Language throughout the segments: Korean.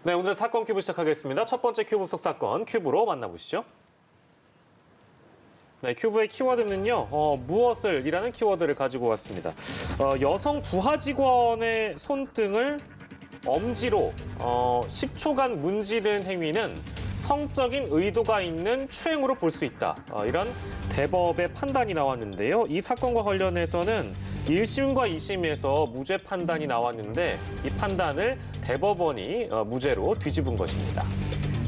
네, 오늘 사건 큐브 시작하겠습니다. 첫 번째 큐브 속 사건 큐브로 만나보시죠. 네, 큐브의 키워드는요, 무엇을 이라는 키워드를 가지고 왔습니다. 여성 부하 직원의 손등을 엄지로 10초간 문지른 행위는 성적인 의도가 있는 추행으로 볼 수 있다. 이런 대법의 판단이 나왔는데요. 이 사건과 관련해서는 1심과 2심에서 무죄 판단이 나왔는데 이 판단을 대법원이 무죄로 뒤집은 것입니다.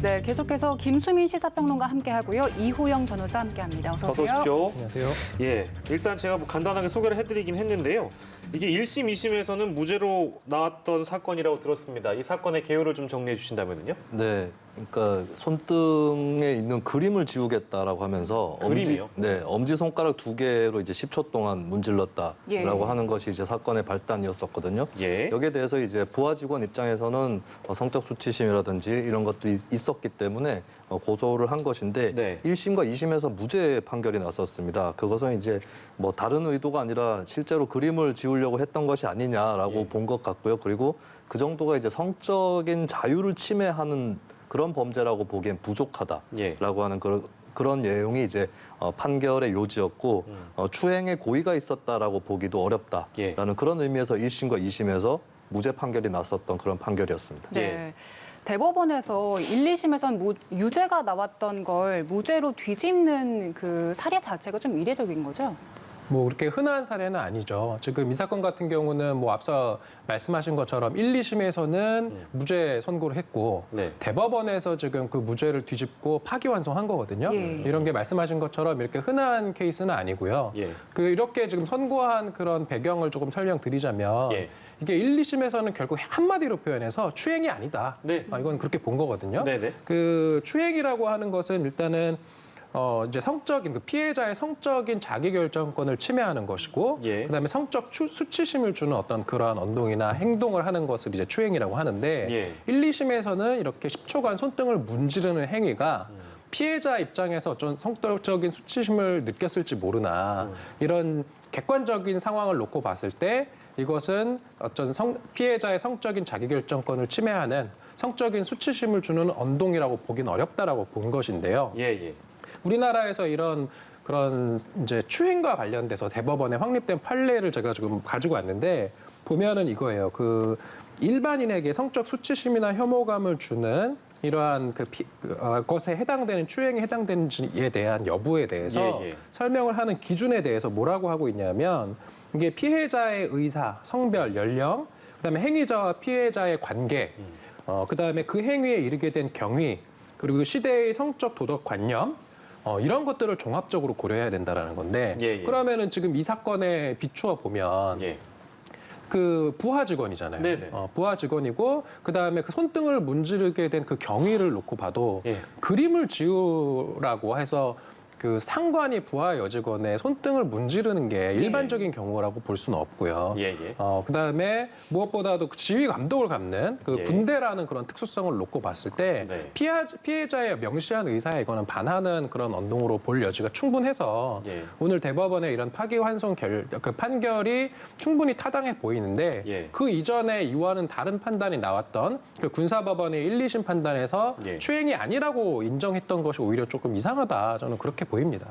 네, 계속해서 김수민 시사평론가 함께하고요. 이호영 변호사 함께합니다. 어서 오세요. 어서 오십시오. 안녕하세요. 예, 일단 제가 간단하게 소개를 해드리긴 했는데요. 이게 1심, 2심에서는 무죄로 나왔던 사건이라고 들었습니다. 이 사건의 개요를 좀 정리해 주신다면요. 네, 그러니까 손등에 있는 그림을 지우겠다라고 하면서 그림이요? 엄지 손가락 2개로 이제 10초 동안 문질렀다라고 예. 하는 것이 이제 사건의 발단이었었거든요. 예. 여기에 대해서 이제 부하 직원 입장에서는 성적 수치심이라든지 이런 것들이 있었기 때문에 고소를 한 것인데 네. 1심과 2심에서 무죄 판결이 났었습니다. 그것은 이제 뭐 다른 의도가 아니라 실제로 그림을 지우려고 했던 것이 아니냐라고 예. 본 것 같고요. 그리고 그 정도가 이제 성적인 자유를 침해하는 그런 범죄라고 보기엔 부족하다라고 예. 하는 그런 내용이 이제 판결의 요지였고 추행의 고의가 있었다라고 보기도 어렵다라는 예. 그런 의미에서 1심과 2심에서 무죄 판결이 났었던 그런 판결이었습니다. 네. 예. 대법원에서 1, 2심에선 유죄가 나왔던 걸 무죄로 뒤집는 그 사례 자체가 좀 이례적인 거죠? 뭐 그렇게 흔한 사례는 아니죠. 지금 이 사건 같은 경우는 뭐 앞서 말씀하신 것처럼 1, 2심에서는 무죄 선고를 했고 네. 대법원에서 지금 그 무죄를 뒤집고 파기환송한 거거든요. 예. 이런 게 말씀하신 것처럼 이렇게 흔한 케이스는 아니고요. 예. 그 이렇게 지금 선고한 그런 배경을 조금 설명드리자면 예. 이게 1, 2심에서는 결국 한마디로 표현해서 추행이 아니다. 네. 이건 그렇게 본 거거든요. 네네. 그 추행이라고 하는 것은 일단은 이제 성적인 그 피해자의 성적인 자기결정권을 침해하는 것이고, 예. 그다음에 성적 수치심을 주는 어떤 그러한 언동이나 행동을 하는 것을 이제 추행이라고 하는데, 예. 1, 2심에서는 이렇게 10초간 손등을 문지르는 행위가 피해자 입장에서 어떤 성적인 수치심을 느꼈을지 모르나 이런 객관적인 상황을 놓고 봤을 때 이것은 어떤 피해자의 성적인 자기결정권을 침해하는 성적인 수치심을 주는 언동이라고 보기는 어렵다라고 본 것인데요. 예, 예. 우리나라에서 그런 이제 추행과 관련돼서 대법원에 확립된 판례를 제가 지금 가지고 왔는데 보면은 이거예요. 그 일반인에게 성적 수치심이나 혐오감을 주는 이러한 것에 해당되는 추행에 해당되는지에 대한 여부에 대해서 예, 예. 설명을 하는 기준에 대해서 뭐라고 하고 있냐면 이게 피해자의 의사, 성별, 연령, 그다음에 행위자와 피해자의 관계, 그다음에 그 행위에 이르게 된 경위, 그리고 시대의 성적 도덕 관념, 이런 것들을 종합적으로 고려해야 된다라는 건데 예, 예. 그러면은 지금 이 사건에 비추어 보면 예. 그 부하 직원이잖아요. 네네. 부하 직원이고 그다음에 그 손등을 문지르게 된 그 경위를 놓고 봐도 예. 그림을 지우라고 해서 그 상관이 부하 여직원의 손등을 문지르는 게 일반적인 경우라고 볼 수는 없고요. 예, 예. 그다음에 무엇보다도 그 지휘 감독을 갖는 그 예. 군대라는 그런 특수성을 놓고 봤을 때 네. 피해자의 명시한 의사에 이거는 반하는 그런 언동으로 볼 여지가 충분해서 예. 오늘 대법원의 이런 파기환송 그 판결이 충분히 타당해 보이는데 예. 그 이전에 이와는 다른 판단이 나왔던 그 군사법원의 1, 2심 판단에서 예. 추행이 아니라고 인정했던 것이 오히려 조금 이상하다. 저는 그렇게 보입니다.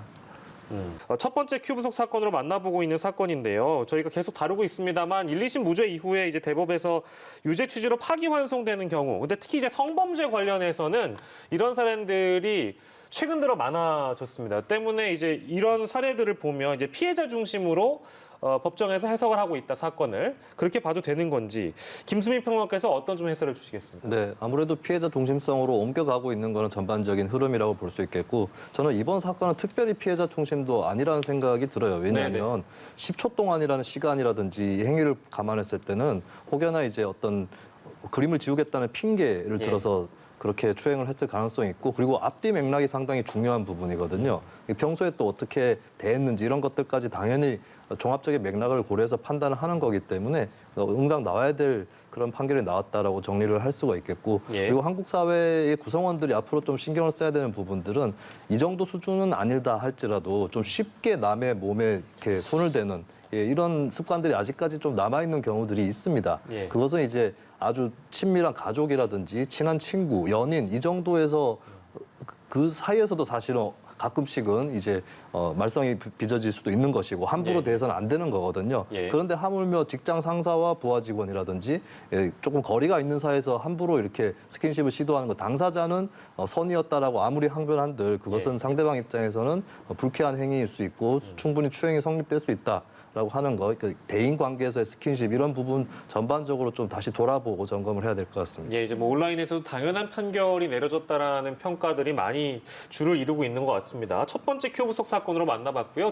첫 번째 큐브속 사건으로 만나보고 있는 사건인데요. 저희가 계속 다루고 있습니다만 1, 2심 무죄 이후에 이제 대법에서 유죄 취지로 파기환송되는 경우, 근데 특히 이제 성범죄 관련해서는 이런 사례들이 최근 들어 많아졌습니다. 때문에 이제 이런 사례들을 보면 이제 피해자 중심으로 법정에서 해석을 하고 있다, 사건을. 그렇게 봐도 되는 건지 김수민 평론가께서 어떤 좀 해설을 주시겠습니까? 네, 아무래도 피해자 중심성으로 옮겨가고 있는 것은 전반적인 흐름이라고 볼 수 있겠고 저는 이번 사건은 특별히 피해자 중심도 아니라는 생각이 들어요. 왜냐하면 10초 동안이라는 시간이라든지 이 행위를 감안했을 때는 혹여나 이제 어떤 그림을 지우겠다는 핑계를 예. 들어서 그렇게 추행을 했을 가능성이 있고 그리고 앞뒤 맥락이 상당히 중요한 부분이거든요. 평소에 또 어떻게 대했는지 이런 것들까지 당연히 종합적인 맥락을 고려해서 판단을 하는 거기 때문에 응당 나와야 될 그런 판결이 나왔다라고 정리를 할 수가 있겠고 예. 그리고 한국 사회의 구성원들이 앞으로 좀 신경을 써야 되는 부분들은 이 정도 수준은 아니다 할지라도 좀 쉽게 남의 몸에 이렇게 손을 대는 이런 습관들이 아직까지 좀 남아 있는 경우들이 있습니다. 예. 그것은 이제 아주 친밀한 가족이라든지 친한 친구, 연인 이 정도에서 그 사이에서도 사실은 가끔씩은 이제 말썽이 빚어질 수도 있는 것이고 함부로 예. 대해서는 안 되는 거거든요. 예. 그런데 하물며 직장 상사와 부하 직원이라든지 조금 거리가 있는 사이에서 함부로 이렇게 스킨십을 시도하는 것, 당사자는 선이었다라고 아무리 항변한들 그것은 예. 상대방 입장에서는 불쾌한 행위일 수 있고 충분히 추행이 성립될 수 있다. 라고 하는 거, 그러니까 대인 관계에서의 스킨십 이런 부분 전반적으로 좀 다시 돌아보고 점검을 해야 될 것 같습니다. 예, 이제 뭐 온라인에서도 당연한 판결이 내려졌다라는 평가들이 많이 줄을 이루고 있는 것 같습니다. 첫 번째 큐 부속 사건으로 만나봤고요.